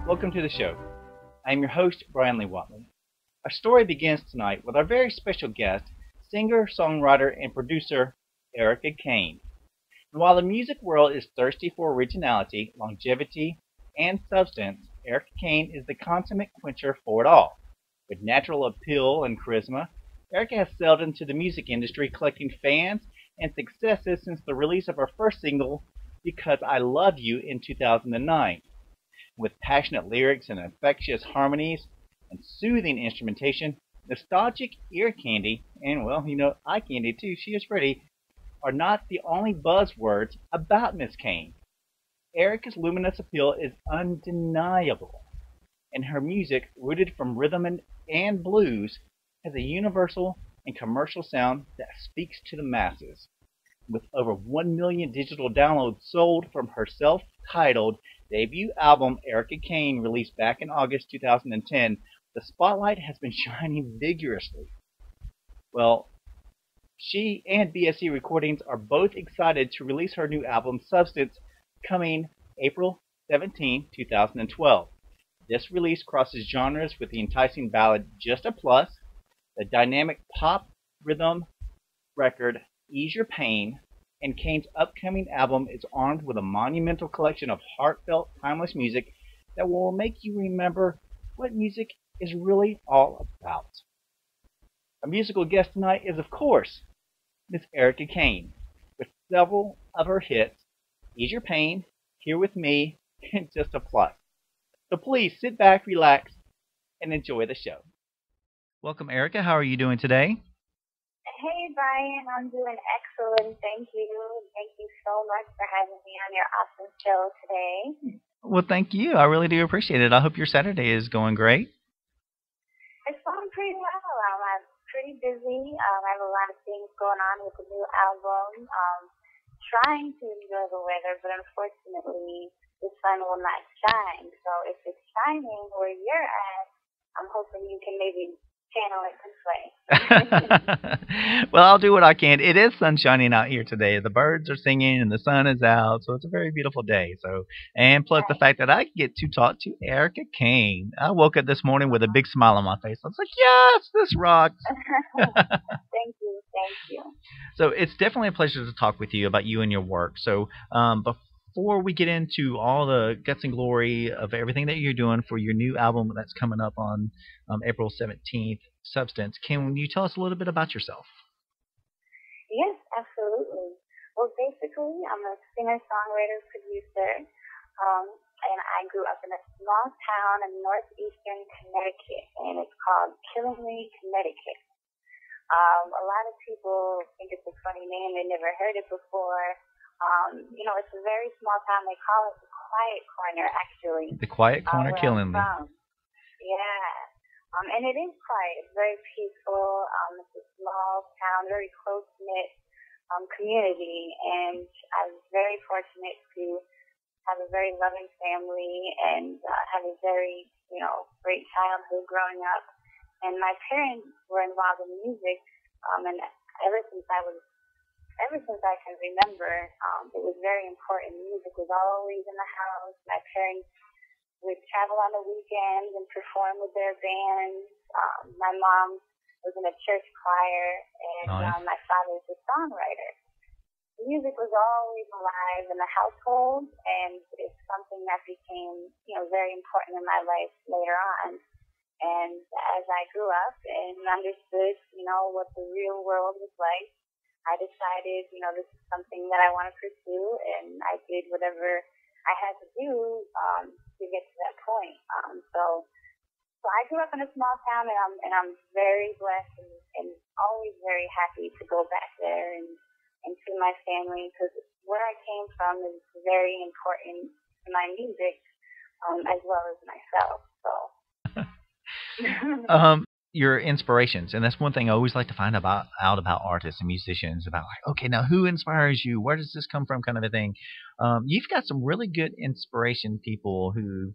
Welcome to the show. I am your host, Bryan Lee Whatley. Our story begins tonight with our very special guest, singer, songwriter, and producer, Arika Kane. And while the music world is thirsty for originality, longevity, and substance, Arika Kane is the consummate quencher for it all. With natural appeal and charisma, Arika has sailed into the music industry collecting fans and successes since the release of her first single, Because I Love You, in 2009. With passionate lyrics and infectious harmonies and soothing instrumentation, nostalgic ear candy, and well, eye candy too, she is pretty, are not the only buzzwords about Miss Kane. Arika's luminous appeal is undeniable, and her music, rooted from rhythm and blues, has a universal and commercial sound that speaks to the masses. With over 1 million digital downloads sold from her self-titled debut album, Arika Kane, released back in August 2010, the spotlight has been shining vigorously. Well, she and BSC Recordings are both excited to release her new album, Substance, coming April 17, 2012. This release crosses genres with the enticing ballad Just a Plus, the dynamic pop rhythm record Ease Your Pain, and Kane's upcoming album is armed with a monumental collection of heartfelt, timeless music that will make you remember what music is really all about. Our musical guest tonight is, of course, Miss Arika Kane, with several of her hits, Ease Your Pain, Here With Me, and Just a Plus. So please sit back, relax, and enjoy the show. Welcome, Arika. How are you doing today? Hey, Bryan. I'm doing excellent. Thank you. Thank you so much for having me on your awesome show today. Well, thank you. I really do appreciate it. I hope your Saturday is going great. It's going pretty well. I'm pretty busy. I have a lot of things going on with the new album. Trying to enjoy the weather, but unfortunately, the sun will not shine. So if it's shining where you're at, I'm hoping you can maybe channel it this way. Well, I'll do what I can. It is sun shining out here today. The birds are singing and the sun is out, so it's a very beautiful day. And plus the fact that I get to talk to Arika Kane. I woke up this morning with a big smile on my face. I was like, yes, this rocks. Thank you. Thank you. So it's definitely a pleasure to talk with you about you and your work. So before we get into all the guts and glory of everything that you're doing for your new album that's coming up on April 17th, Substance, can you tell us a little bit about yourself? Yes, absolutely. Well, basically, I'm a singer-songwriter, producer, and I grew up in a small town in northeastern Connecticut, and it's called Killingly, Connecticut. A lot of people think it's a funny name. They never heard it before. It's a very small town. They call it the Quiet Corner, actually. The Quiet Corner, Killingly. Yeah. And it is quiet. It's very peaceful. It's a small town, very close-knit community. And I was very fortunate to have a very loving family and have a very, great childhood growing up. And my parents were involved in music. And ever since I can remember, it was very important. Music was always in the house. My parents would travel on the weekends and perform with their bands. My mom was in a church choir, and nice. My father is a songwriter. Music was always alive in the household, and it's something that became, very important in my life later on. And as I grew up and understood, what the real world was like, I decided, this is something that I want to pursue, and I did whatever I had to do to get to that point. So I grew up in a small town, and I'm very blessed and always very happy to go back there and see my family, because where I came from is very important to my music as well as myself. So. Your inspirations, and that's one thing I always like to find out about artists and musicians, about okay, now who inspires you, where does this come from, kind of a thing. You've got some really good inspiration people who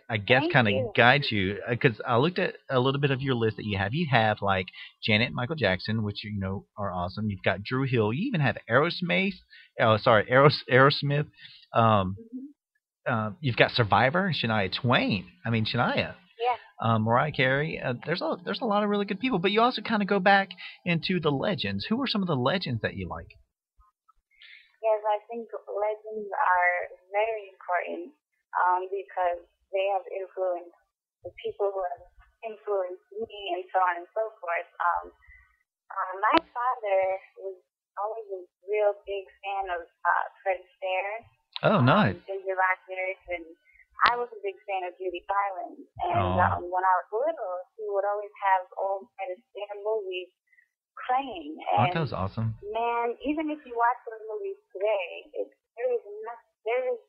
I guess kind of guide you, because I looked at a little bit of your list that you have like Janet and Michael Jackson, which are awesome. You've got Drew Hill. You even have Aerosmith. you've got Survivor and Shania Twain. I mean, Shania. Yeah. Mariah Carey. There's a lot of really good people, but you also kind of go back into the legends. Who are some of the legends that you like? Yes, I think legends are very important because they have influenced the people who have influenced me and so on and so forth. My father was always a real big fan of Fred Astaire. Oh, nice. Ginger Rogers, and I was a big fan of Judy Garland. And when I was little, he would always have old Fred Astaire movies playing. And that was awesome. Man, even if you watch those movies today, there is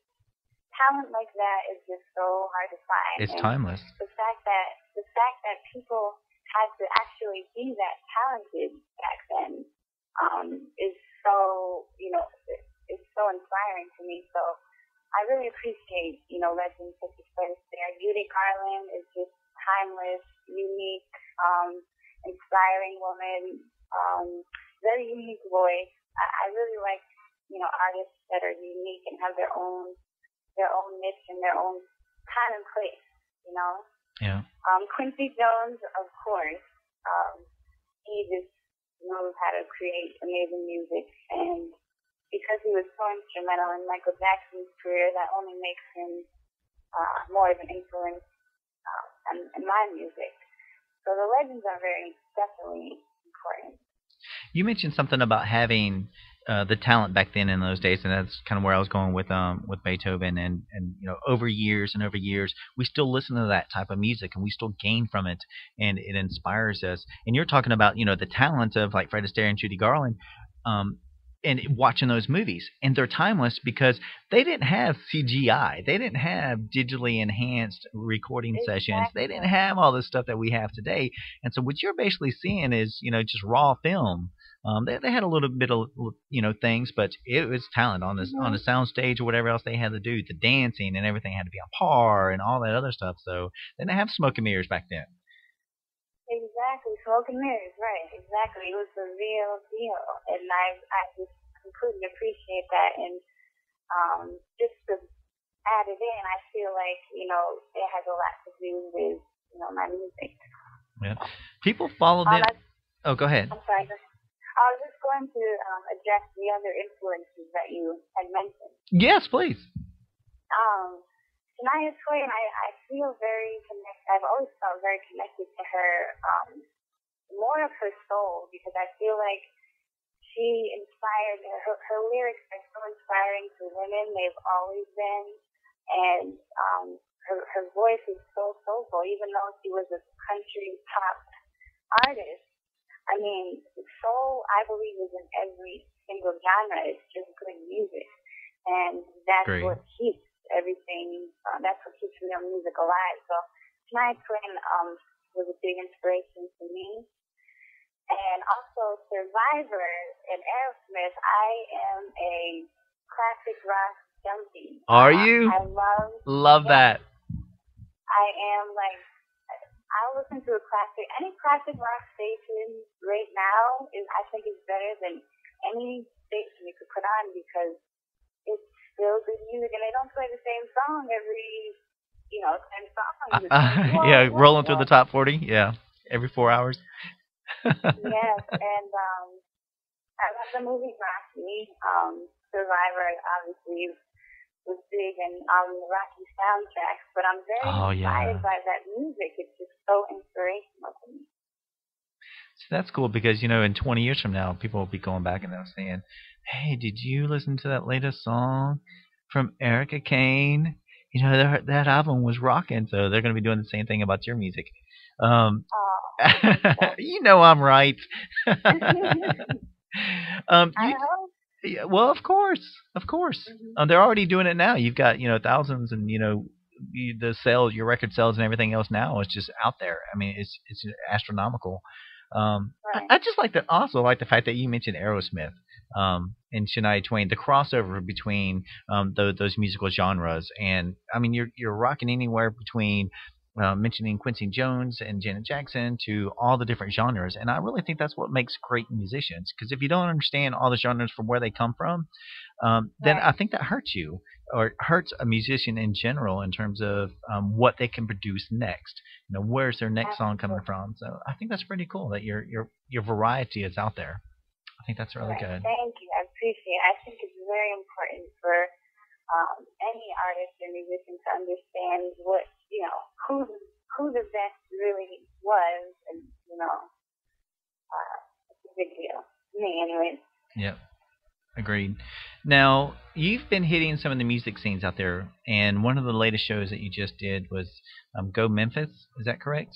talent like that is just so hard to find. It's timeless. The fact that people had to actually be that talented back then is so, it's so inspiring to me. So I really appreciate, legends such as Fred Astaire. Judy Garland is just timeless, unique, inspiring woman, very unique voice. I really like, artists that are unique and have their own niche and their own time and place, Yeah. Quincy Jones, of course, he just knows how to create amazing music, and because he was so instrumental in Michael Jackson's career, that only makes him more of an influence in my music. So the legends are definitely important. You mentioned something about having the talent back then in those days, and that's kind of where I was going with Beethoven, and over years and over years, we still listen to that type of music, and we still gain from it, and it inspires us. And you're talking about the talent of like Fred Astaire and Judy Garland, and watching those movies, and they're timeless because they didn't have CGI, they didn't have digitally enhanced recording sessions, they didn't have all this stuff that we have today, and so what you're basically seeing is just raw film. They had a little bit of things, but it was talent on the sound stage or whatever else they had to do. The dancing and everything had to be on par and all that other stuff. So they didn't have smoke and mirrors back then. Exactly, smoke and mirrors, right? Exactly, it was the real deal, and I just completely appreciate that. And just to add it in, I feel like it has a lot to do with my music. Yeah, people followed it. Oh, go ahead. I'm sorry. I was just going to address the other influences that you had mentioned. Yes, please. Shania Twain, I feel very connected. I've always felt very connected to her, more of her soul, because I feel like she inspired, her lyrics are so inspiring to women. They've always been. And her voice is so soulful, even though she was a country pop artist. I mean, soul, I believe, is in every single genre. It's just good music. And that's what keeps everything, that's what keeps real music alive. So Shania Twain was a big inspiration to me. And also Survivor and Aerosmith, I am a classic rock junkie. Are you? I love that. I am I'll listen to any classic rock station right now I think is better than any station you could put on, because it's still good music, and they don't play the same song every, 10 songs. Yeah, rolling through the top 40, every 4 hours. Yes, and I love the movie Rocky. Survivor, obviously, was big and on the Rocky soundtracks, but I'm very inspired by that music. It's just so inspirational to me. So that's cool, because in 20 years from now, people will be going back and they're saying, "Hey, did you listen to that latest song from Arika Kane? That album was rocking." So they're going to be doing the same thing about your music. I'm right. I hope. Yeah, well, of course. Mm-hmm. They're already doing it now. You've got thousands, and the sales, your record sales, and everything else now is just out there. I mean, it's astronomical. Right. I just like that. Also, like the fact that you mentioned Aerosmith and Shania Twain, the crossover between those musical genres, and I mean, you're rocking anywhere between mentioning Quincy Jones and Janet Jackson to all the different genres. And I really think that's what makes great musicians. Because if you don't understand all the genres from where they come from, then I think that hurts you, or hurts a musician in general in terms of what they can produce next. Where's their next song coming from? So I think that's pretty cool that your variety is out there. I think that's really good. Thank you. I appreciate it. I think it's very important for any artist or musician to understand what, who the best really was, and, it's a big deal. Me, anyways. Yep. Agreed. Now, you've been hitting some of the music scenes out there, and one of the latest shows that you just did was Go Memphis. Is that correct?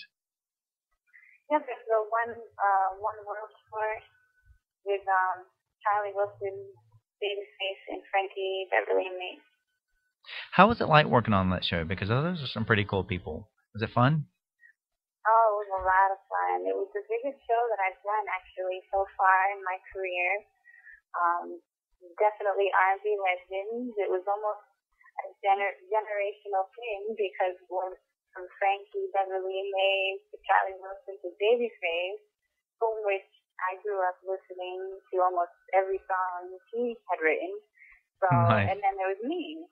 Yep, there's the One World Tour with Charlie Wilson, Babyface, and Frankie Beverly and me. How was it like working on that show? Because those are some pretty cool people. Was it fun? Oh, it was a lot of fun. It was the biggest show that I've done, actually, so far in my career. Definitely R&B legends. It was almost a generational thing, because from Frankie Beverly and Mays to Charlie Wilson to Babyface, from which I grew up listening to almost every song he had written. So, nice. And then there was me.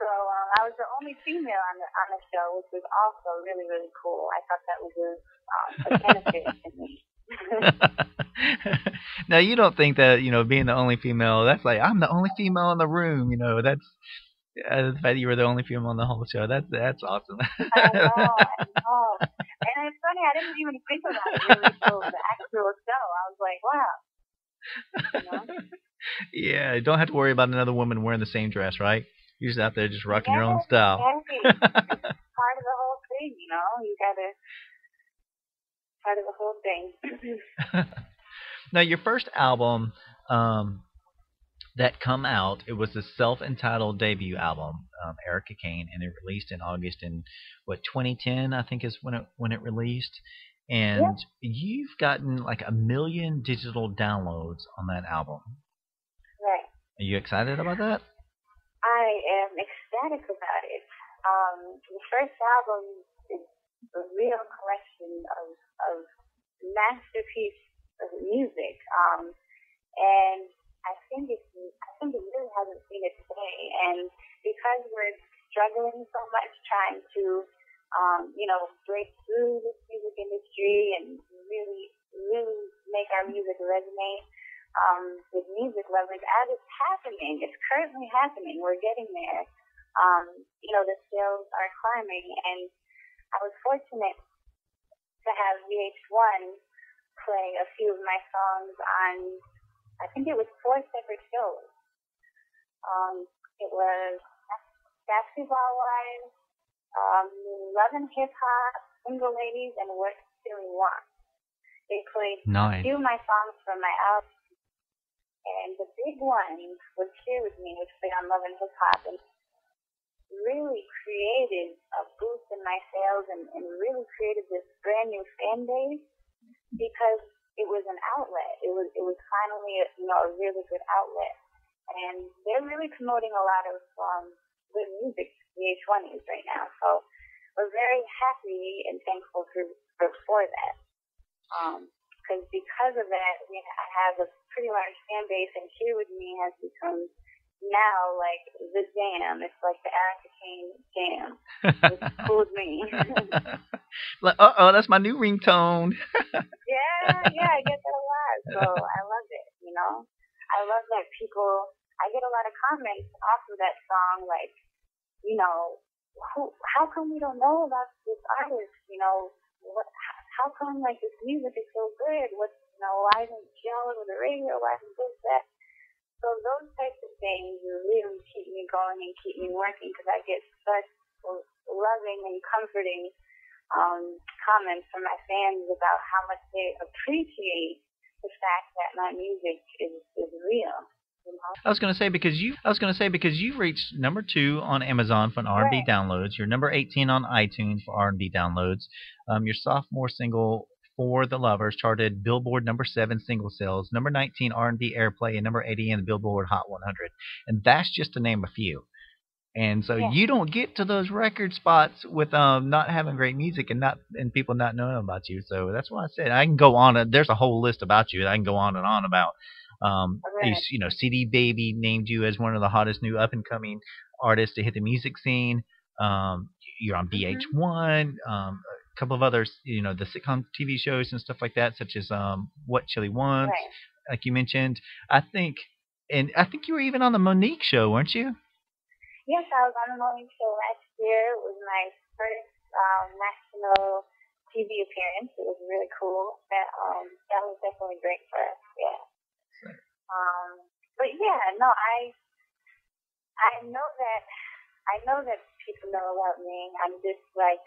So I was the only female on the show, which was also really, really cool. I thought that was a benefit to me. Now, you don't think that, being the only female, that's like, I'm the only female in the room, that's the fact that you were the only female on the whole show. That's awesome. I know. And it's funny, I didn't even think about it really until the actual show. I was like, wow. Yeah, you don't have to worry about another woman wearing the same dress, right? You're just out there just rocking your own style. It's part of the whole thing, You gotta part of the whole thing. Now, your first album that come out, it was the self-entitled debut album, Arika Kane, and it released in August in 2010, I think is when it released. And you've gotten like 1 million digital downloads on that album. Right. Are you excited about that? I am ecstatic about it. The first album is a real collection of masterpiece of music, and I think it really hasn't seen its day. And because we're struggling so much trying to break through this music industry and really, really make our music resonate with music lovers, as it's happening, it's currently happening. We're getting there. The sales are climbing, and I was fortunate to have VH1 play a few of my songs on, I think it was 4 separate shows. It was Basketball Wives, Love and Hip Hop, Single Ladies, and What Silly Want. They played a few of my songs from my album, and the big one was Here With Me, which played on Love and Hip Hop, and really created a boost in my sales and really created this brand new fan base, because it was an outlet. It was finally a really good outlet, and they're really promoting a lot of good music. VH1 is right now, so we're very happy and thankful for that. Because of that, I have a pretty large fan base, and Here With Me has become now like the jam. It's like the Arika Kane jam. It's cool with me. Like, that's my new ringtone. yeah, I get that a lot. So I love it, I love that I get a lot of comments off of that song, like, how come we don't know about this artist? How come like this music is so good? Why isn't it showing with the radio? Why isn't this that? So those types of things really keep me going and keep me working, because I get such loving and comforting comments from my fans about how much they appreciate the fact that my music is real. I was going to say because you've reached number 2 on Amazon for R&B downloads. You're number 18 on iTunes for R&B downloads. Your sophomore single For the Lovers charted Billboard number 7 single sales, number 19 R&B airplay, and number 80 in the Billboard Hot 100. And that's just to name a few. And so Yeah. you don't get to those record spots with not having great music and people not knowing about you. So that's why I said I can go on. There's a whole list about you. I can go on and on about. Right. CD Baby named you as one of the hottest new up and coming artists to hit the music scene. You're on VH1. A couple of others, the sitcom TV shows and stuff like that, such as What Chili Wants, Right. like you mentioned. I think you were even on the Monique show, weren't you? Yes, I was on the morning show last year. It was my first national TV appearance. It was really cool. That was definitely great for us. Yeah. But yeah, no, I know that people know about me. I'm just like,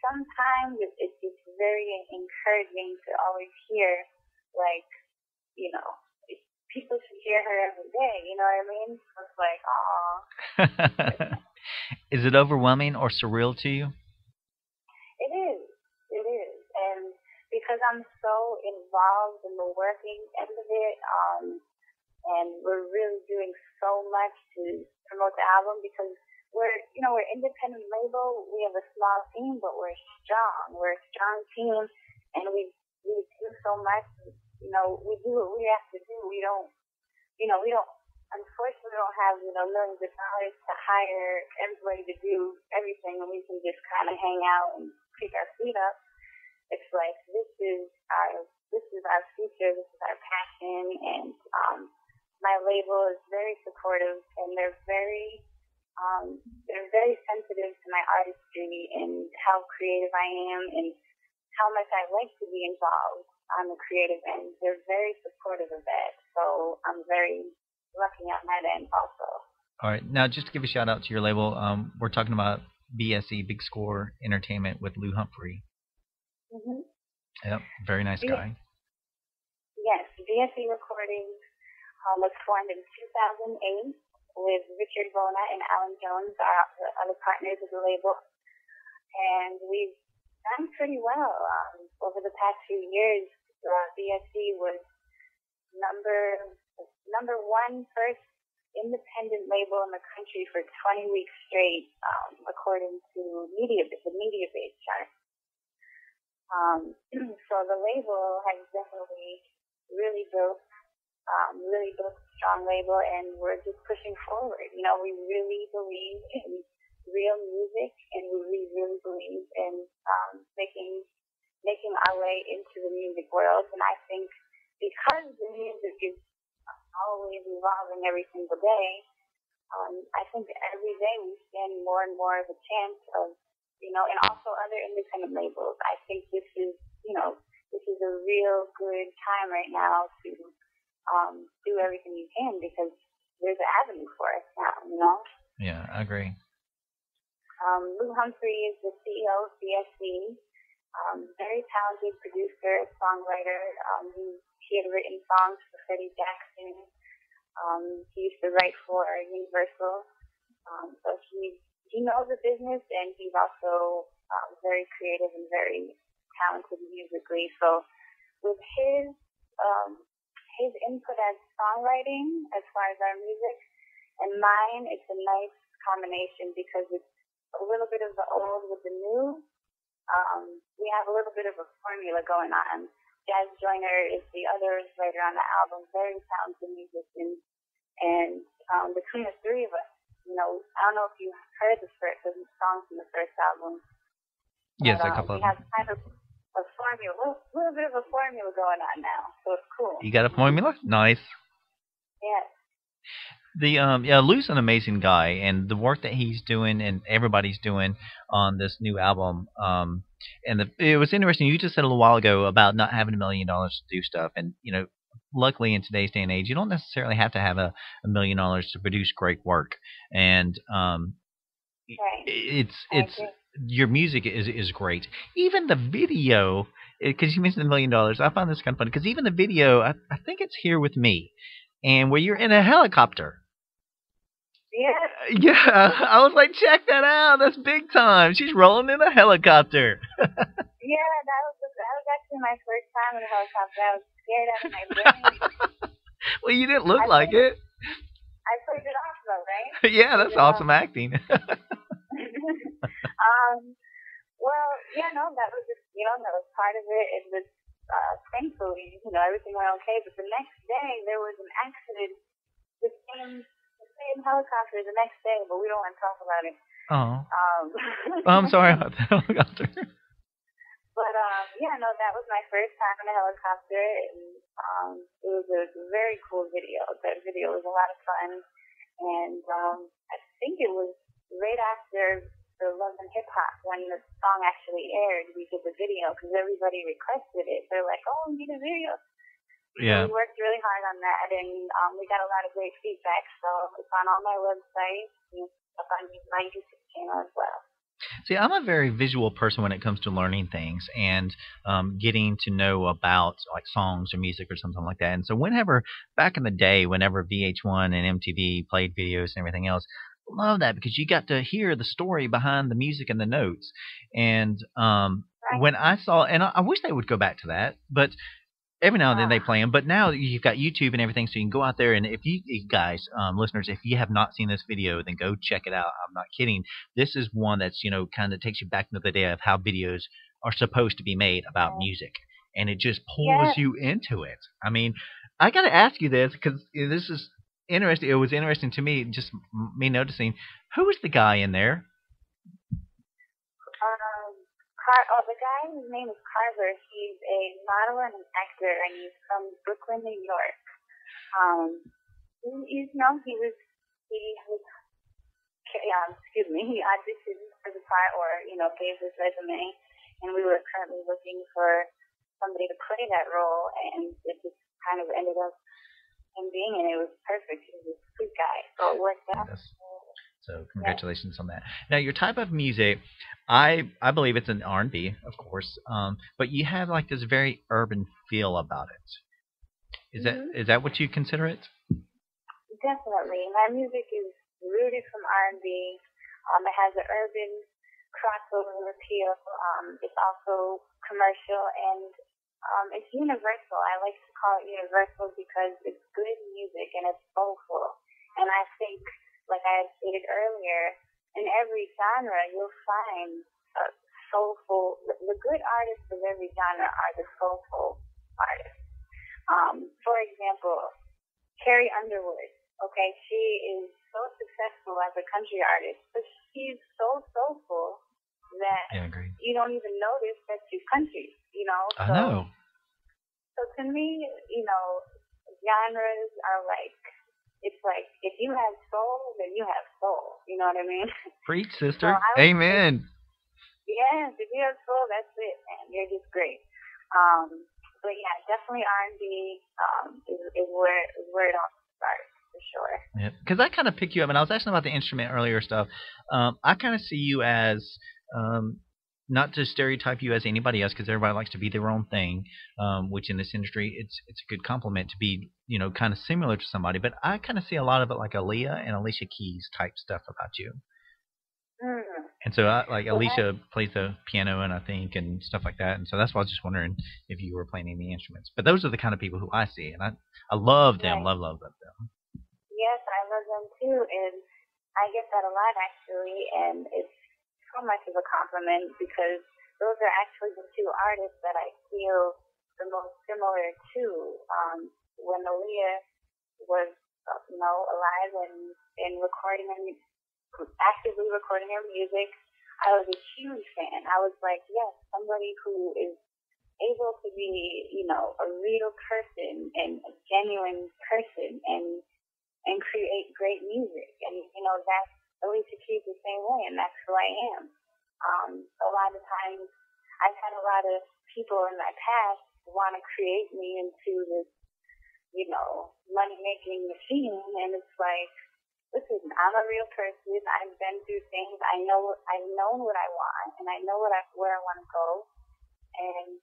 sometimes it's just very encouraging to always hear, like, people should hear her every day, you know what I mean? So it's like, aw. Is it overwhelming or surreal to you? It is. And because I'm so involved in the working end of it, and we're really doing so much to promote the album because we're independent label. We have a small team, but we're strong. We're a strong team, and we do so much. We do what we have to do. We don't, unfortunately, we don't have, millions of dollars to hire everybody to do everything, and we can just kind of hang out and kick our feet up. It's like, this is our future, this is our passion, and my label is very supportive, and they're very sensitive to my artistry and how creative I am and how much I like to be involved on the creative end. They're very supportive of that, so I'm very lucky on that end also. All right, now just to give a shout out to your label, we're talking about BSE, Big Score Entertainment with Lou Humphrey. Yep, very nice guy. Yes, BSE Recordings was formed in 2008 with Richard Bona and Alan Jones, the other partners of the label, and we've done pretty well. Over the past few years, BSE was number one first independent label in the country for 20 weeks straight, according to the media-based chart. So the label has definitely really built a strong label, and we're just pushing forward. We really believe in real music, and we really believe in making our way into the music world. And I think because the music is always evolving every single day, I think every day we stand more and more of a chance of, and also other independent labels. I think this is a real good time right now to do everything you can because there's an avenue for us now, Yeah, I agree. Lou Humphrey is the CEO of BSE. Very talented producer, songwriter. He had written songs for Freddie Jackson. He used to write for Universal. So he knows the business, and he's also very creative and very talented musically. So with his input as songwriting, as far as our music, and mine, it's a nice combination because it's a little bit of the old with the new. We have a little bit of a formula going on. Jazz Joyner is the other writer on the album, very talented musician. And between the three of us, I don't know if you heard the songs from the first album. Yes, a couple of them. We have kind of a formula, a little bit of a formula going on now, so it's cool. You got a formula? Nice. Yes. Lou's an amazing guy, and the work that he's doing and everybody's doing on this new album. It was interesting. You just said a little while ago about not having $1 million to do stuff, and luckily in today's day and age, you don't necessarily have to have $1 million to produce great work. And it's your music is great. Even the video, because you mentioned $1 million, I found this kind of funny because even the video, I think it's Here With Me, and where you're in a helicopter. Yeah, I was like, check that out. That's big time. She's rolling in a helicopter. Yeah, that was actually my first time in a helicopter. I was scared out of my brain. Well, you didn't look like it. I played it off though, right? Yeah, that's awesome acting. Well, yeah, no, that was just, that was part of it. It was, thankfully, everything went okay. But the next day, there was an accident. The same helicopter the next day, but we don't want to talk about it. Oh. I'm sorry about that helicopter. But yeah, no, that was my first time in a helicopter, and it was a very cool video. That video was a lot of fun, and I think it was right after the Love and Hip Hop when the song actually aired. We did the video because everybody requested it. They're like, "Oh, we need a video." Yeah. So we worked really hard on that, and we got a lot of great feedback. So it's on all my websites and up on my YouTube channel as well. See, I'm a very visual person when it comes to learning things and getting to know about like songs or music or something like that. And so back in the day, whenever VH1 and MTV played videos and everything else, I love that because you got to hear the story behind the music and the notes. And when I saw, and I wish they would go back to that, but every now and then they play them, but now you've got YouTube and everything, so you can go out there. And if you guys, listeners, if you have not seen this video, then go check it out. I'm not kidding. This is one that's, kind of takes you back into the day of how videos are supposed to be made about music. And it just pulls you into it. I mean, I got to ask you this because this is interesting. It was interesting to me, just me noticing, who is the guy in there? The guy, his name is Carver. He's a model and an actor, and he's from Brooklyn, New York. He auditioned for the part or, gave his resume, and we were currently looking for somebody to play that role, and it just kind of ended up him being in it. It was perfect. He was a sweet guy, so it worked out. So congratulations on that. Now, your type of music, I believe it's an R&B, of course, but you have like this very urban feel about it. Is that what you consider it? Definitely. My music is rooted from R&B. It has an urban crossover appeal. It's also commercial, and it's universal. I like to call it universal because it's good music and it's soulful. And I think, like I had stated earlier, in every genre you'll find soulful. The good artists of every genre are the soulful artists. For example, Carrie Underwood. Okay, she is so successful as a country artist, but she's so soulful that you don't even notice that she's country. I know. So to me, genres are like. It's like, if you have soul, then you have soul. You know what I mean? Preach, sister. So amen. Yes, if you have soul, that's it, man. You're just great. But yeah, definitely R&B is where it all starts, for sure. Yeah, because I kind of pick you up, and I was asking about the instrument earlier stuff. I kind of see you as not to stereotype you as anybody else, because everybody likes to be their own thing, which in this industry, it's a good compliment to be, kind of similar to somebody. But I kind of see a lot of it like Aaliyah and Alicia Keys type stuff about you. Mm-hmm. And so, Alicia plays the piano, and I think, and stuff like that. And so that's why I was just wondering if you were playing any instruments. But those are the kind of people who I see, and I love them, love them. Yes, I love them too, and I get that a lot actually, and it's so much of a compliment because those are actually the two artists that I feel the most similar to. When Aaliyah was, alive and recording and actively recording her music, I was a huge fan. I was like, yes, somebody who is able to be, a real person and a genuine person and create great music. And, that's Alicia Keys the same way, and that's who I am. A lot of times, I've had a lot of people in my past want to create me into this, money-making machine, and it's like, listen, I'm a real person. I've been through things. I've known what I want, and I know where I want to go. And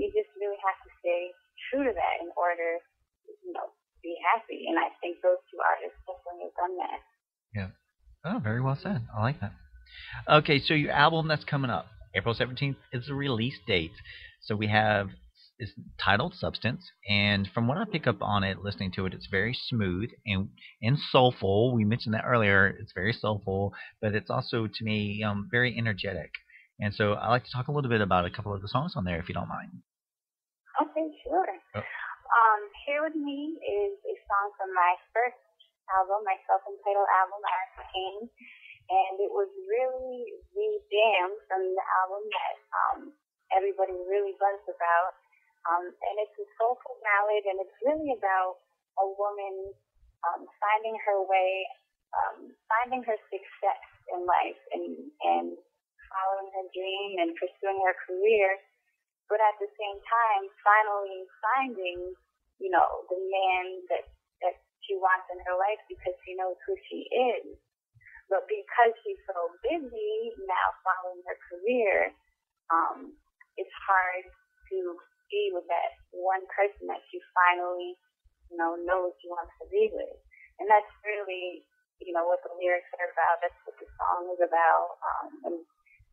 you just really have to stay true to that in order, to be happy. And I think those two artists definitely have done that. Yeah. Oh, very well said. I like that. Okay, so your album that's coming up, April 17th, is the release date. So we have is titled Substance, and from what I pick up on it, listening to it, it's very smooth and soulful. We mentioned that earlier. It's very soulful, but it's also, to me, very energetic. And so I'd like to talk a little bit about a couple of the songs on there, if you don't mind. Okay, sure. Oh. Here With Me is a song from my first album, my self-entitled album, Arika Kane, and it was really the jam from the album that everybody really buzzed about. And it's a soulful ballad, and it's really about a woman finding her way, finding her success in life, and following her dream and pursuing her career, but at the same time, finally finding, the man that she wants in her life because she knows who she is. But because she's so busy now following her career, it's hard to be with that one person that she finally, knows she wants to be with. And that's really, what the lyrics are about. That's what the song is about. And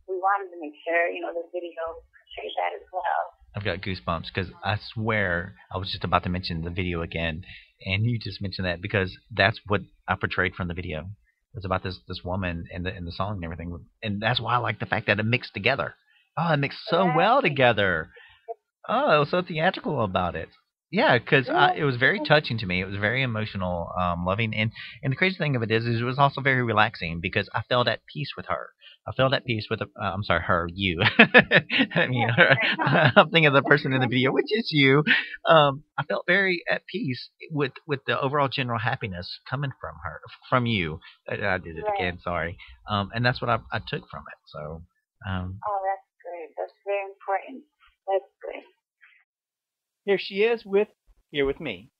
we wanted to make sure, the video portrays that as well. I've got goosebumps because I swear I was just about to mention the video again, and you just mentioned that because that's what I portrayed from the video. It's about this woman in the song and everything, and that's why I like the fact that it mixed together. Oh, it mixed so well together. Oh, it was so theatrical about it. Yeah, because it was very touching to me. It was very emotional, loving, and the crazy thing of it is it was also very relaxing because I felt at peace with her. I felt at peace with I'm sorry, her, you. I mean, I'm thinking of the person in the video, which is you. I felt very at peace with the overall general happiness coming from you. I did it again, sorry. And that's what I took from it. So. Oh, that's great. That's very important. That's great. Here she is with Here With Me.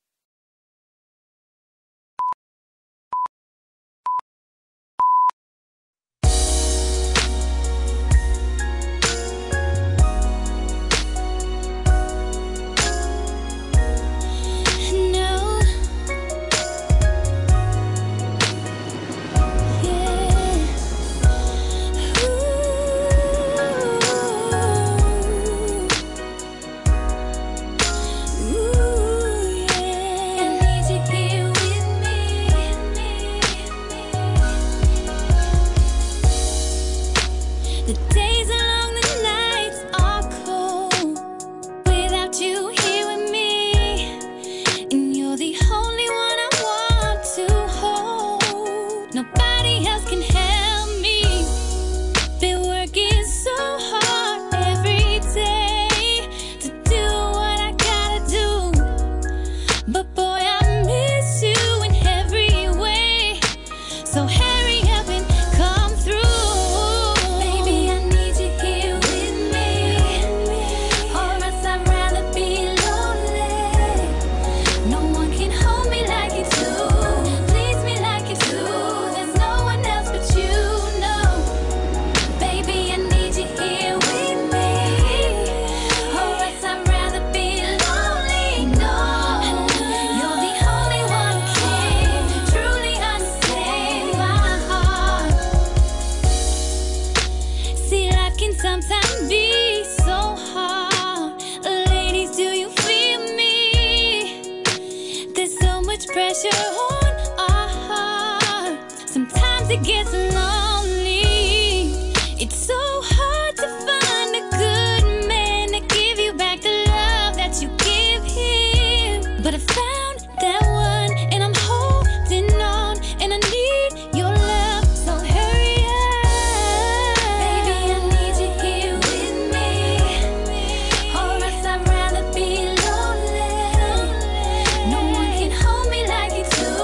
No one can hold me like you do.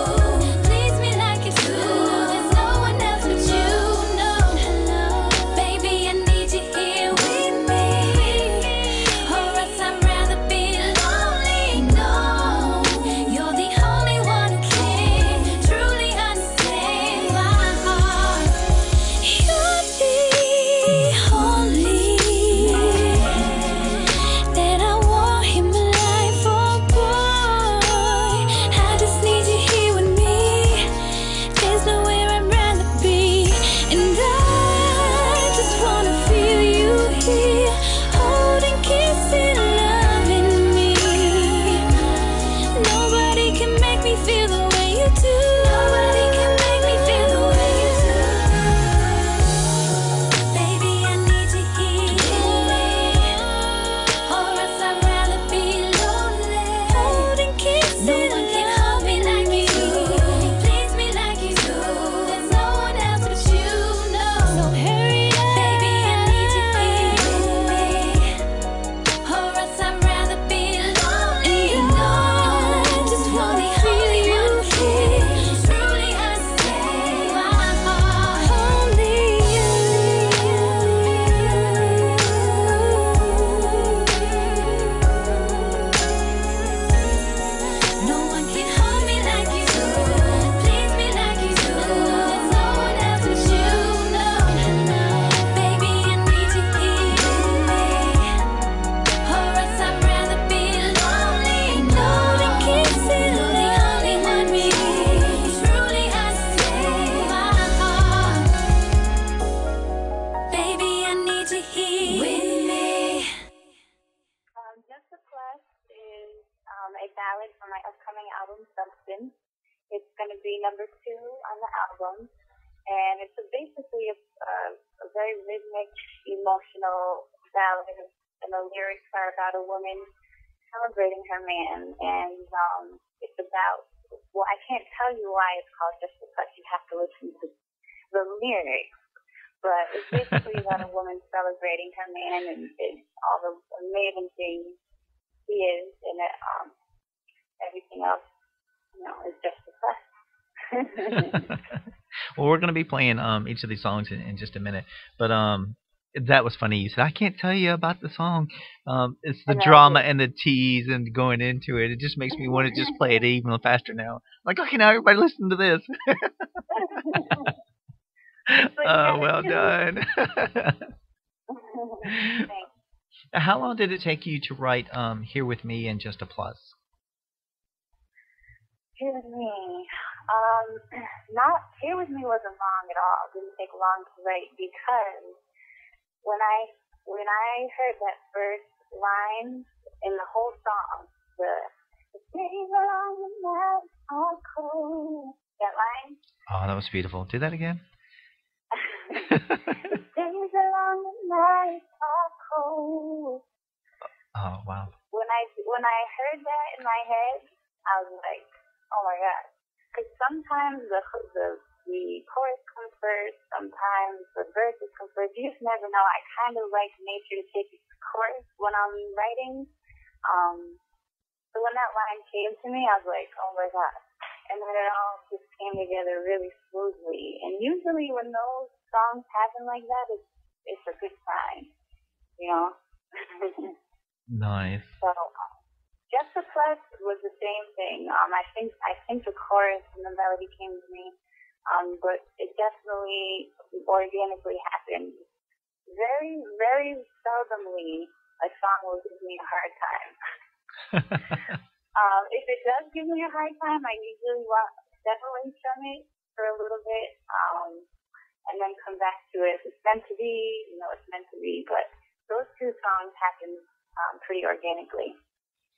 Just a Plus is a ballad from my upcoming album, Substance. It's going to be number 2 on the album, and it's basically a very rhythmic, emotional ballad, and the lyrics are about a woman celebrating her man, and it's about, well, I can't tell you why it's called Just a Plus. You have to listen to the lyrics. But it's basically about a woman celebrating her man and all the amazing things he is, and everything else, is just a plus. Well, we're going to be playing each of these songs in just a minute. But that was funny. You said, I can't tell you about the song. It's the drama and the tease and going into it. It just makes me want to just play it even faster now. Like, okay, now everybody listen to this. Oh, well done. How long did it take you to write Here With Me and Just a Plus? Here With Me. Here With Me wasn't long at all. It didn't take long to write because when I heard that first line in the whole song, the days along the night are cold. That line. Oh, that was beautiful. Do that again. The days along the night are cold. Oh, wow. When I heard that in my head, I was like, oh my God. Because sometimes the chorus comes first, sometimes the verses come first. You just never know. I kind of like nature to take its course when I'm writing. So when that line came to me, I was like, oh my God. And then it all just came together really smoothly. And usually when those songs happen like that, it's a good sign, Nice. So Just a Plus was the same thing. I think the chorus and the melody came to me, but it definitely organically happened. Very, very seldomly a song will give me a hard time. If it does give me a hard time, I usually step away from it for a little bit, and then come back to it. If it's meant to be, it's meant to be. But those two songs happen pretty organically.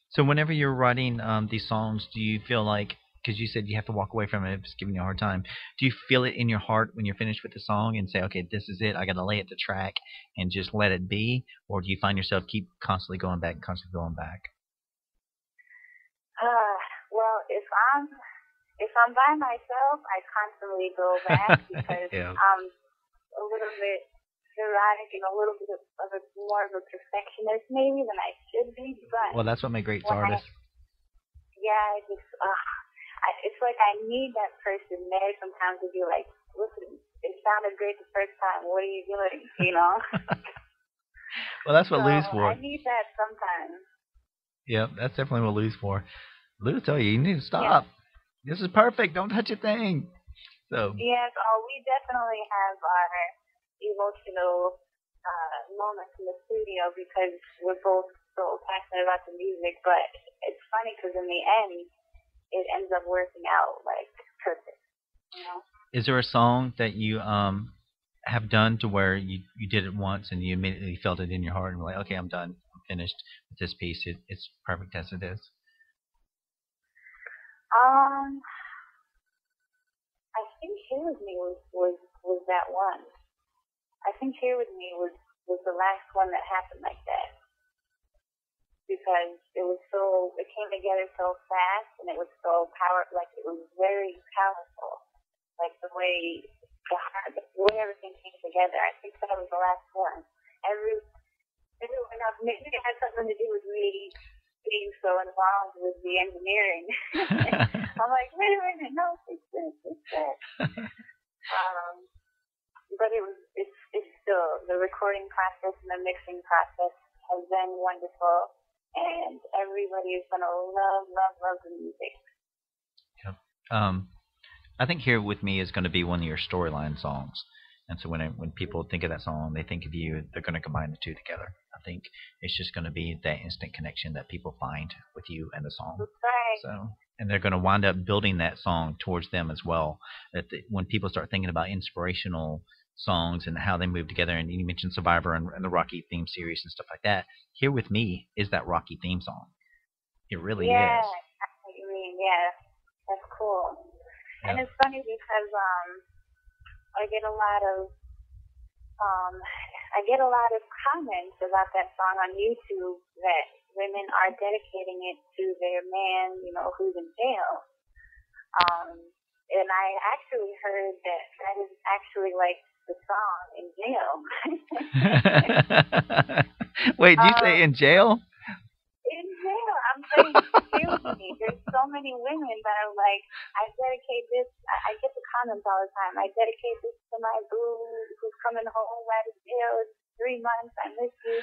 So whenever you're writing these songs, do you feel like, because you said you have to walk away from it if it's giving you a hard time, do you feel it in your heart when you're finished with the song and say, okay, this is it, I got to lay it to track and just let it be? Or do you find yourself keep constantly going back? Well, if I'm by myself, I constantly go back because yeah. I'm a little bit neurotic and a little bit more of a perfectionist maybe than I should be. But well, that's what makes great artists. It's like I need that person there sometimes to be like, listen, it sounded great the first time. What are you doing? Well, that's what Lou's for. I need that sometimes. Yep, that's definitely what Lou's for. Lou will tell you, you need to stop. Yeah. This is perfect. Don't touch a thing. So. Yes, we definitely have our emotional moments in the studio because we're both so passionate about the music. But it's funny because in the end, it ends up working out like perfect. Is there a song that you have done to where you did it once and you immediately felt it in your heart and were like, okay, I'm done. I'm finished with this piece. It's perfect as it is. I think Here With Me was that one. I think Here With Me was the last one that happened like that. Because it came together so fast and it was so it was very powerful. Like the way everything came together. I think that was the last one. Everyone else, maybe it had something to do with me being so involved with the engineering. I'm like, wait a minute, no, it's this. But it's still, the recording process and the mixing process has been wonderful, and everybody is gonna love the music. Yep. I think Here With Me is going to be one of your storyline songs. And so when people think of that song, they think of you, they're going to combine the two together. I think it's just going to be that instant connection that people find with you and the song. That's right. So, and they're going to wind up building that song towards them as well. When people start thinking about inspirational songs and how they move together. And you mentioned Survivor and the Rocky theme series and stuff like that. Here With Me is that Rocky theme song. It really is. Yeah, I know what you mean. Yeah, that's cool. Yeah. And it's funny because I get a lot of comments about that song on YouTube that women are dedicating it to their man, who's in jail. And I actually heard that is actually like the song in jail. Wait, did you say in jail? In jail. I'm saying, seriously, there's so many women that are like, I dedicate this. I get the comments all the time. I dedicate this to my boo who's coming home out of jail. It's 3 months. I miss you.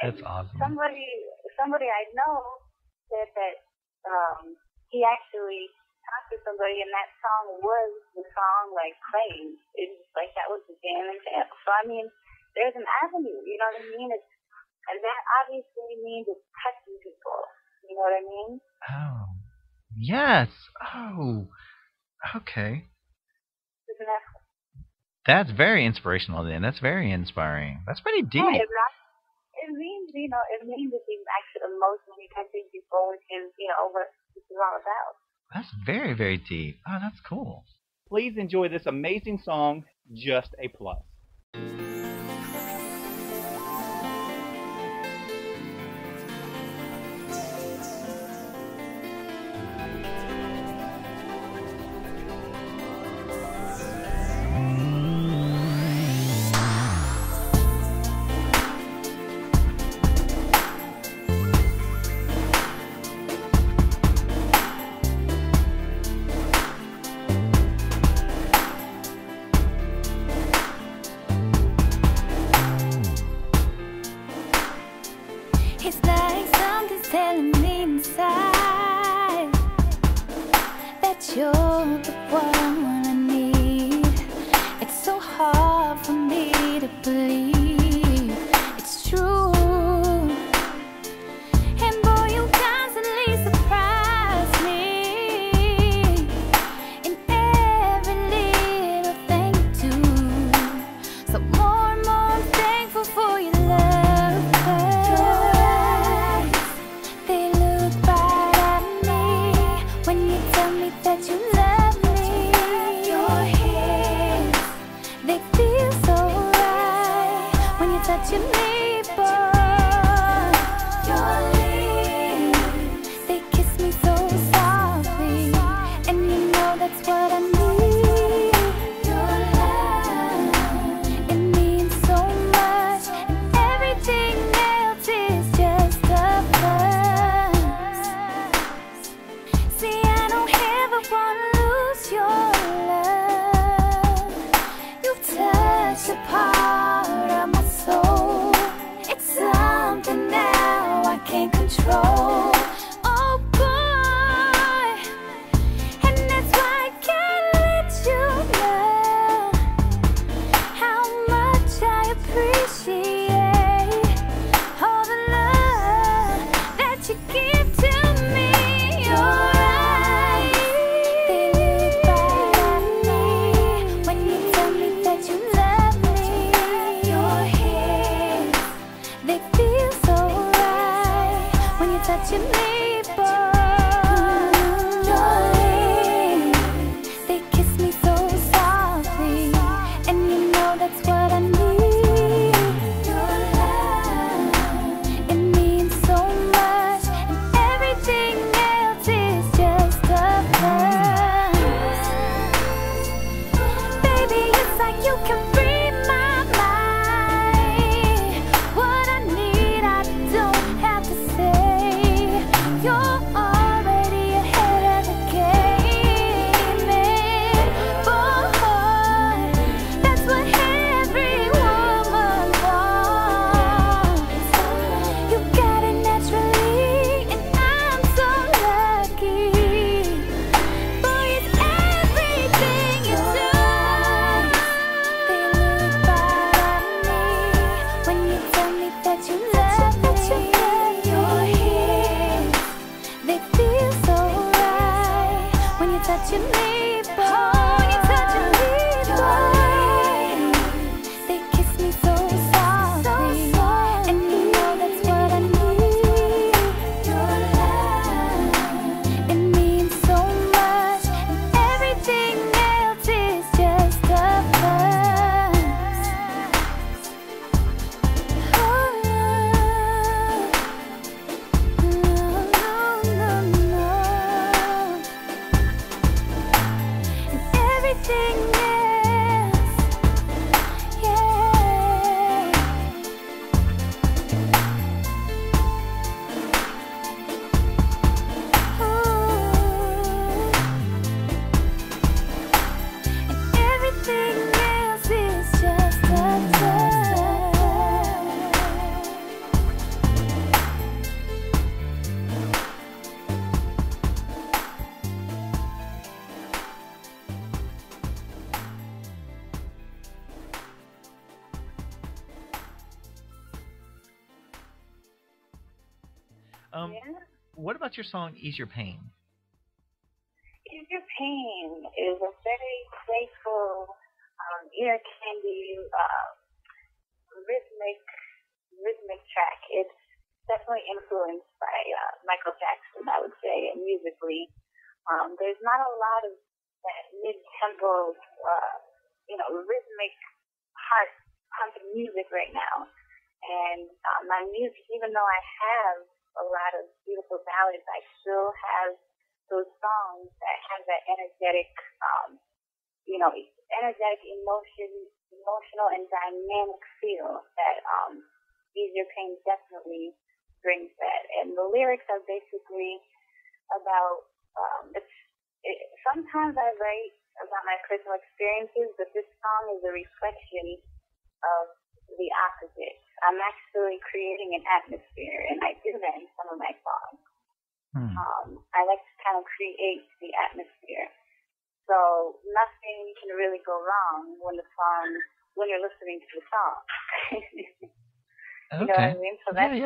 That's awesome. Somebody I know said that he actually talked to somebody, and that song was the song like playing. It was like that was the jam in jail. So I mean, there's an avenue. You know what I mean? And that obviously means it's touching people. You know what I mean? Oh, yes. Oh, okay. Isn't that cool? That's very inspirational. Then that's very inspiring. That's pretty deep. Yeah, it means it means that he's actually emotionally touching people, which is what this is all about. That's very, very deep. Oh, that's cool. Please enjoy this amazing song, Just a Plus. It's like something's telling me inside that you're the one I need. It's so hard for me to believe it's true. And boy, you constantly surprise me in every little thing you do. So more and more I'm thankful for your love. That you love me. Your hands, they feel so right when you're touching me, boy. Your lips, they kiss me so softly, and you know that's what I need. Your love, it means so much, and everything else is just a plus. See, I don't wanna lose your love. You've touched a part of my soul. It's something now I can't control. Oh boy, and that's why I can't let you know how much I appreciate all the love that you give to me. You're touching me, boy. Darling, they kiss me so softly, and you know that's what I need. Your love, it means so much, and everything else is just a plus. Baby, it's like you can read my mind. What I need, I don't have to say. You're already ahead of the game, and boy, that's what every woman wants. You got it naturally, and I'm so lucky. Boy, it's everything you do. They look right at me when you tell me that you love me. Your hands, they feel so right when you're touching me, boy. You're touching me, boy. Yeah. What about your song "Ease Your Pain"? Ease Your Pain is a very playful, ear candy, rhythmic track. It's definitely influenced by Michael Jackson, I would say, and musically. There's not a lot of that mid-tempo, rhythmic, heart-pumping music right now. And my music, even though I have a lot of beautiful ballads, I still have those songs that have that energetic, emotional and dynamic feel that Ease Your Pain definitely brings that. And the lyrics are basically about, sometimes I write about my personal experiences, but this song is a reflection of the opposite. I'm actually creating an atmosphere, and I do that in some of my songs. I like to kind of create the atmosphere. So nothing can really go wrong when you're listening to the song. You know what I mean? So that's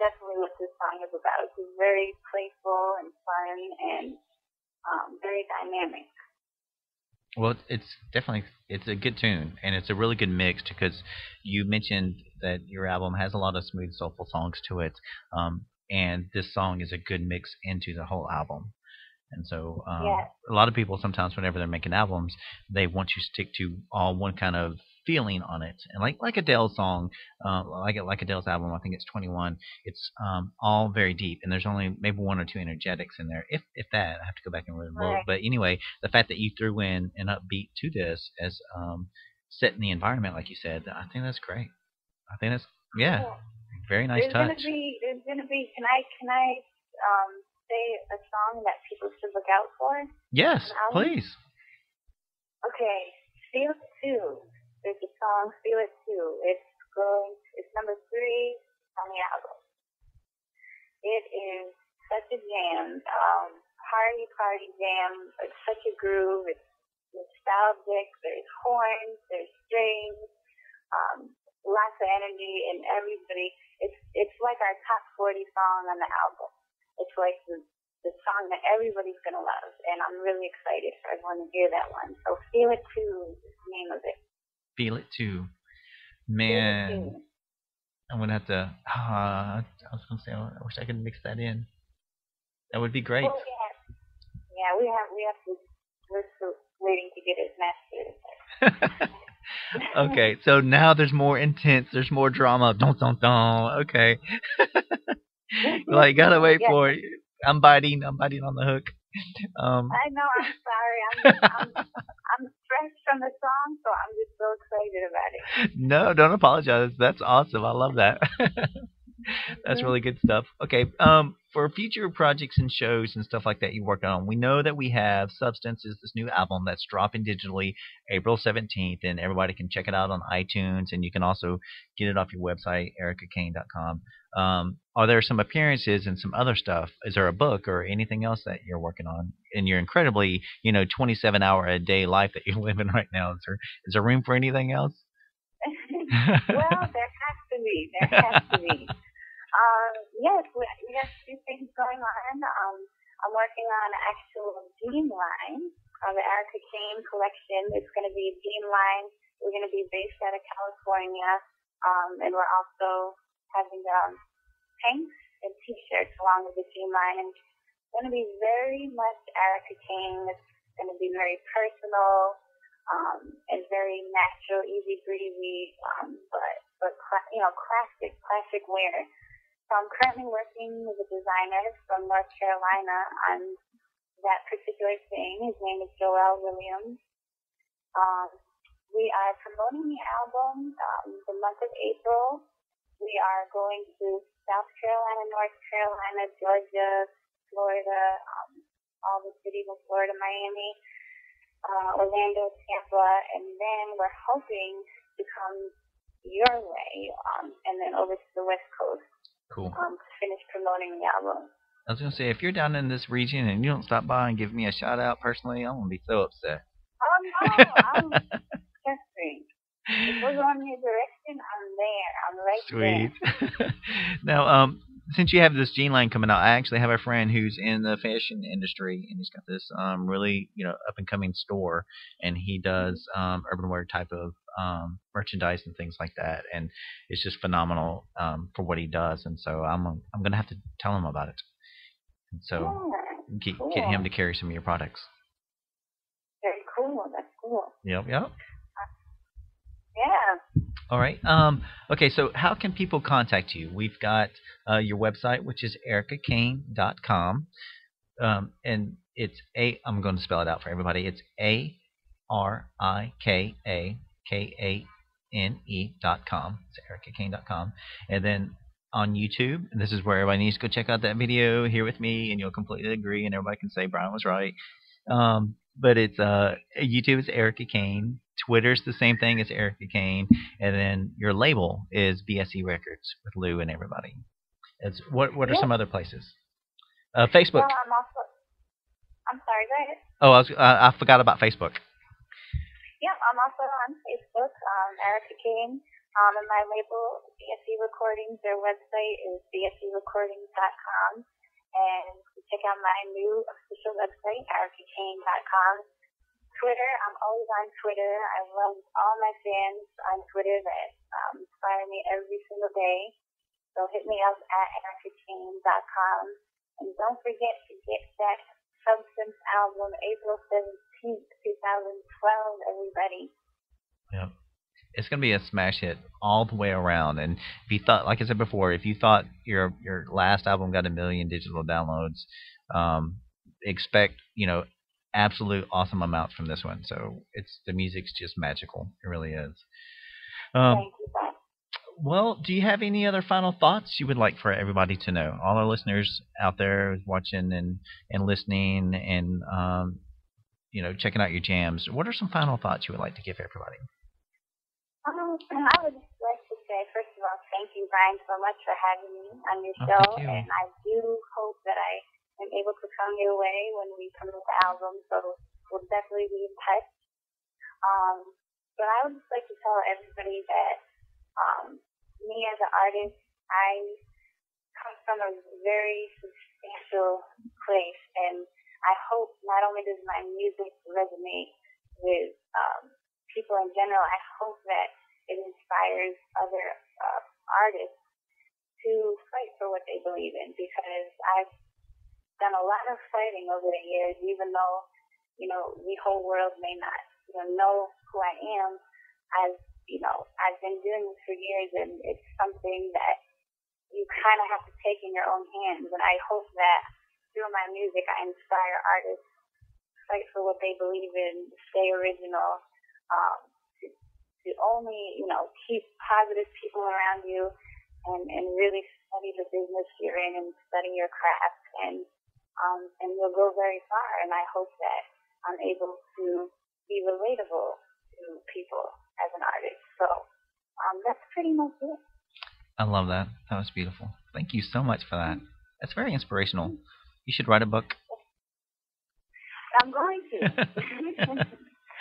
definitely what this song is about. It's very playful and fun and very dynamic. Well, it's a good tune, and it's a really good mix because you mentioned that your album has a lot of smooth, soulful songs to it, and this song is a good mix into the whole album. And so a lot of people sometimes whenever they're making albums, they want you to stick to all one kind of feeling on it. And like Adele's song, like Adele's album, I think it's 21, it's all very deep. And there's only maybe one or two energetics in there, if that. I have to go back and really look. But anyway, the fact that you threw in an upbeat to this as setting the environment, like you said, I think that's great. I think that's, very nice touch. There's gonna be, can I say a song that people should look out for? Yes, please. Okay, Feel It Too. There's a song, Feel It Too. It's number 3 on the album. It is such a jam, party jam. It's such a groove. It's nostalgic. There's horns. There's strings. Lots of energy, and everybody. It's like our top 40 song on the album. It's like the song that everybody's gonna love, and I'm really excited for everyone to hear that one. So Feel It Too is the name of it. Feel It Too, man. Feel It Too. I'm gonna have to. I was gonna say I wish I could mix that in. That would be great. Well, we have to. We're still waiting to get it mastered. Okay, so now there's more intense, there's more drama. Don't. Okay. Like, gotta wait for it. I'm biting on the hook. I know, I'm sorry. I'm stressed from the song, so I'm just so excited about it. No, don't apologize. That's awesome. I love that. That's really good stuff. Okay, for future projects and shows and stuff like that you work on, we know that we have Substances, this new album that's dropping digitally April 17th, and everybody can check it out on iTunes, and you can also get it off your website, arikakane.com. Are there some appearances and some other stuff? Is there a book or anything else that you're working on in your incredibly, 27-hour-a-day life that you're living right now? Is there room for anything else? Well, there has to be. Yes, we have 2 things going on. I'm working on an actual dream line, the Arika Kane collection. It's going to be a dream line. We're going to be based out of California, and we're also having tanks and T-shirts along with the dream line. And it's going to be very much Arika Kane. It's going to be very personal and very natural, easy breezy, but classic wear. So I'm currently working with a designer from North Carolina on that particular thing. His name is Joel Williams. We are promoting the album the month of April. We are going to South Carolina, North Carolina, Georgia, Florida, all the cities in Florida, Miami, Orlando, Tampa, and then we're hoping to come your way and then over to the West Coast. Cool. To finish promoting the album. I was going to say, if you're down in this region and you don't stop by and give me a shout out personally, I'm going to be so upset. Oh, no. Trust me. If we're going in your direction, I'm there. I'm right Sweet. there. Now, since you have this jean line coming out, I actually have a friend who's in the fashion industry, and he's got this really up and coming store, and he does urban wear type of merchandise and things like that, and it's just phenomenal for what he does. And so I'm gonna have to tell him about it, and so get him to carry some of your products. Very cool. That's cool. Yep. Yeah. All right. Okay, so how can people contact you? We've got your website, which is arikakane.com. And it's I'm going to spell it out for everybody. It's ARIKAKANE.com. It's arikakane.com. And then on YouTube, and this is where everybody needs to go check out that video here with me, and you'll completely agree, and everybody can say Bryan was right. But it's YouTube is Arika Kane. Twitter's the same thing as Arika Kane, and then your label is BSE Records with Lou and everybody. What are some other places? Facebook. Well, I'm sorry, go ahead. Oh, I forgot about Facebook. Yeah, I'm also on Facebook, Arika Kane. And my label, BSE Recordings, their website is bserecordings.com. And check out my new official website, arikakane.com. Twitter, I'm always on Twitter. I love all my fans on Twitter that inspire me every single day. So hit me up at arikakane.com. And don't forget to get that Substance album April 17th, 2012, everybody. Yep. It's going to be a smash hit all the way around. And if you thought, like I said before, if you thought your last album got 1 million digital downloads, expect, absolute awesome amounts from this one. So the music's just magical. It really is. Thank you, Bob. Well, do you have any other final thoughts you would like for everybody to know? All our listeners out there watching and listening and checking out your jams. What are some final thoughts you would like to give everybody? I would just like to say, first of all, thank you, Bryan, so much for having me on your show. Thank you. And I do hope that I am able to come your way when we promote the album. So we'll definitely be in touch. But I would just like to tell everybody that me as an artist, I come from a very substantial place, and I hope not only does my music resonate with people in general, I hope that it inspires other artists to fight for what they believe in, because I've done a lot of fighting over the years, even though, the whole world may not, know who I am. I've been doing this for years, and it's something that you kind of have to take in your own hands. And I hope that through my music, I inspire artists to fight for what they believe in, stay original, to only, keep positive people around you, and really study the business you're in and study your craft, and you'll go very far. And I hope that I'm able to be relatable to people as an artist. So that's pretty much it. I love that. That was beautiful. Thank you so much for that. That's very inspirational. You should write a book. I'm going to.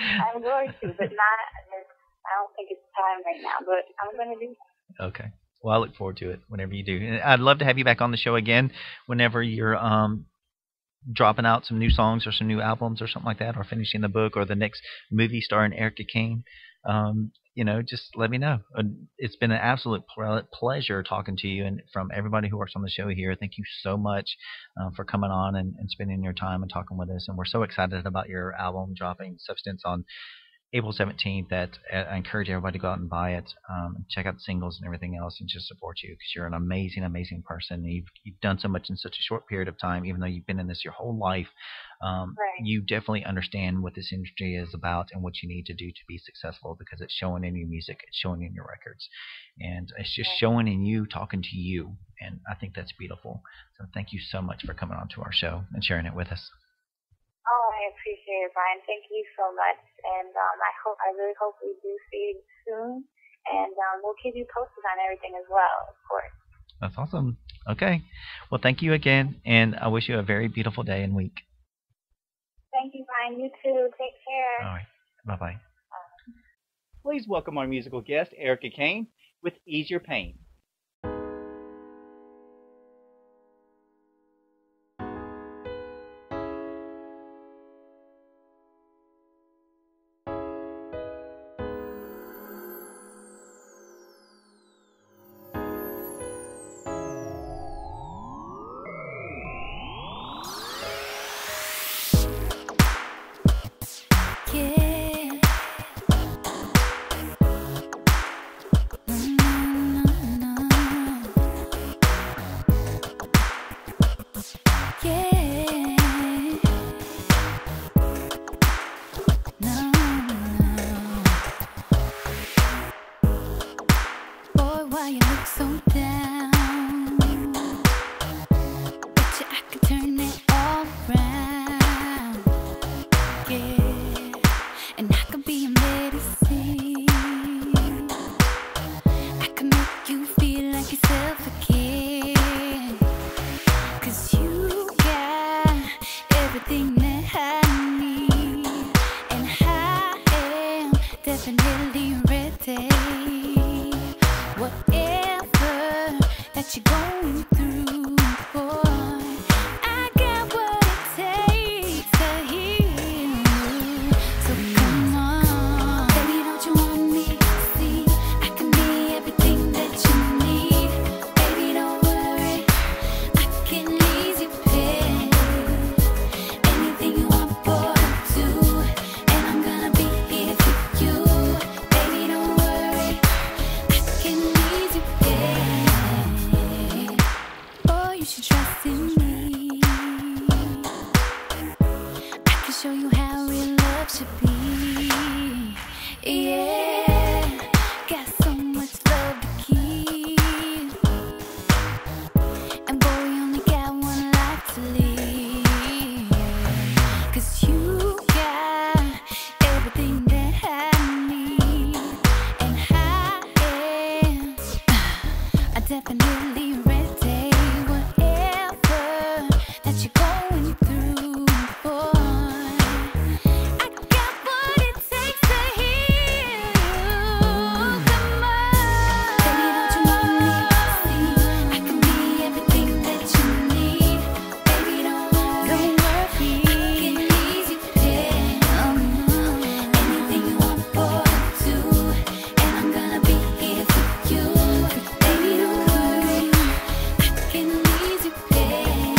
I'm going to, but I don't think it's time right now, but I'm going to do it. Okay. Well, I look forward to it whenever you do. And I'd love to have you back on the show again whenever you're dropping out some new songs or some new albums or something like that, or finishing the book, or the next movie starring Arika Kane. Just let me know. It's been an absolute pleasure talking to you, and from everybody who works on the show here, thank you so much for coming on and spending your time and talking with us. And we're so excited about your album dropping, Substance, on April 17th, that I encourage everybody to go out and buy it, and check out the singles and everything else, and just support you, because you're an amazing, amazing person. You've done so much in such a short period of time, even though you've been in this your whole life. Right. You definitely understand what this industry is about and what you need to do to be successful, because it's showing in your music, it's showing in your records, and it's just showing in you, talking to you, and I think that's beautiful. So thank you so much for coming on to our show and sharing it with us. Oh, I appreciate it, Bryan. Thank you so much. And I really hope we do see you soon. And we'll keep you posted on everything as well, of course. That's awesome. Okay. Well, thank you again, and I wish you a very beautiful day and week. Thank you, Bryan. You too. Take care. All right. Bye-bye. Please welcome our musical guest, Arika Kane, with Ease Your Pain. Yeah. No. Boy, why you look so down? Bet you I could turn it all around. Yeah. And I could be a medicine. I could make you feel like yourself again. 'Cause you got everything that I need. And I am definitely ready. Whatever that you're going through, boy, I got what it takes to heal you. So come on, baby, don't you want me to see? I can be everything that you need. Baby, don't worry, I can ease your pain. Anything you want, boy, I'll do. And I'm gonna be here for you. Baby, don't worry, I can ease your pain. Boy, you should trust in me. I can show you how real love should be. Yeah, got so much love to keep. And boy, you only got one life to live. 'Cause you got everything that I need. And I definitely ready. Whatever that you're going through, boy, I got what it takes to heal you. Come on, baby, don't you want me to see? I can be everything that you need. Baby, don't worry, I can ease your pain. Anything you want, boy, I'll do. And I'm gonna be here for you. Baby, don't worry, I can ease your pain.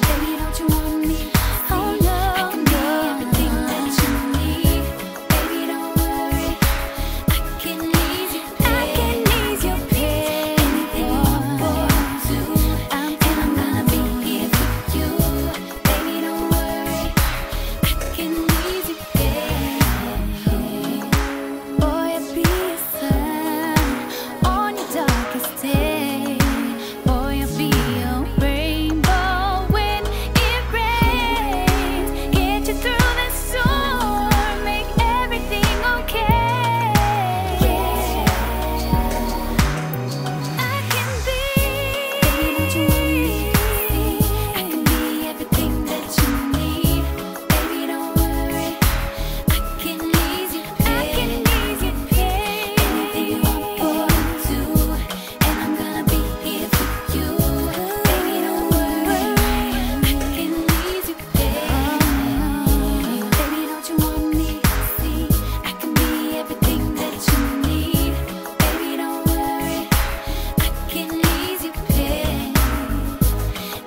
Baby, don't you want me to see? Oh no, I can be everything that you need. Baby, don't worry, I can ease your pain. Anything you want, boy, I'll do. And I'm gonna be here for you. Baby, don't worry, I can ease your pain. Boy, I'll be a sun on your darkest day. Boy, I'll be a rainbow when it rains. Get you through the storm, make everything okay. Yeah, I can be. Baby, don't you want me to see? I can be everything that you need. Baby, don't worry, I can ease your pain. Anything you want, boy, I'll do. And I'm gonna be here for you. Baby, don't worry, I can ease your pain. Baby, don't you want me to see? I can be everything that you need. Baby, don't worry, I can ease your pain.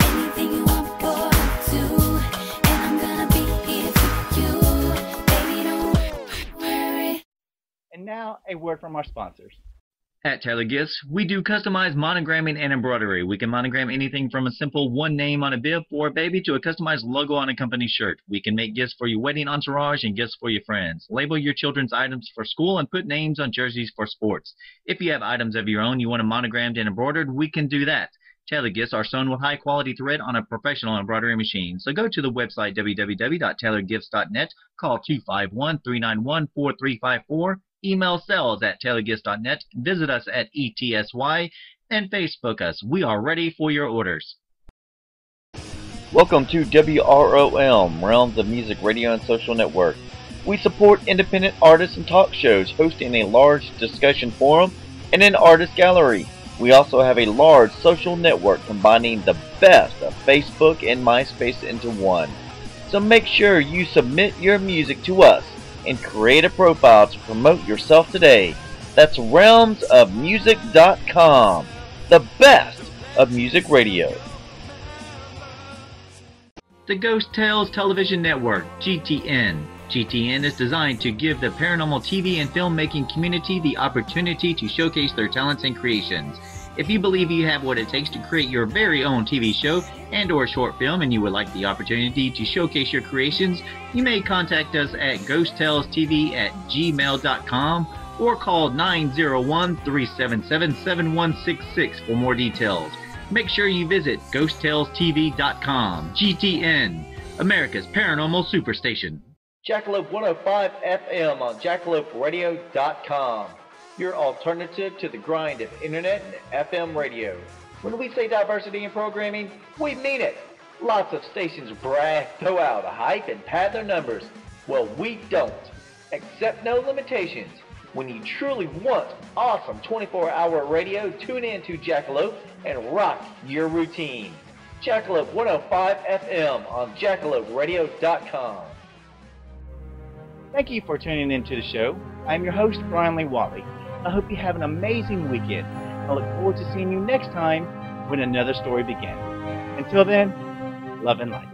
Anything you want, boy, I'll do. And I'm gonna be here for you. Baby, don't worry. And now, a word from our sponsors. At Taylor Gifts, we do customized monogramming and embroidery. We can monogram anything from a simple one name on a bib for a baby to a customized logo on a company shirt. We can make gifts for your wedding entourage and gifts for your friends. Label your children's items for school and put names on jerseys for sports. If you have items of your own you want them monogrammed and embroidered, we can do that. Taylor Gifts are sewn with high-quality thread on a professional embroidery machine. So go to the website www.taylorgifts.net, call 251-391-4354, email sales@taylorgifts.net, visit us at ETSY, and Facebook us. We are ready for your orders. Welcome to WROM, Realms of Music Radio and Social Network. We support independent artists and talk shows, hosting a large discussion forum and an artist gallery. We also have a large social network combining the best of Facebook and MySpace into one. So make sure you submit your music to us and create a profile to promote yourself today. That's realmsofmusic.com, the best of music radio. The Ghost Tales Television Network, GTN. GTN is designed to give the paranormal TV and filmmaking community the opportunity to showcase their talents and creations. If you believe you have what it takes to create your very own TV show and or short film and you would like the opportunity to showcase your creations, you may contact us at ghosttellstv@gmail.com or call 901-377-7166 for more details. Make sure you visit ghosttellstv.com. GTN, America's Paranormal Superstation. Jackalope 105 FM on jackaloperadio.com. Your alternative to the grind of internet and FM radio. When we say diversity in programming, we mean it. Lots of stations brag, throw out a hype, and pad their numbers. Well, we don't. Accept no limitations. When you truly want awesome 24-hour radio, tune in to Jackalope and rock your routine. Jackalope 105 FM on jackaloperadio.com. Thank you for tuning into the show. I'm your host, Bryan Lee Whatley. I hope you have an amazing weekend. I look forward to seeing you next time when another story begins. Until then, love and light.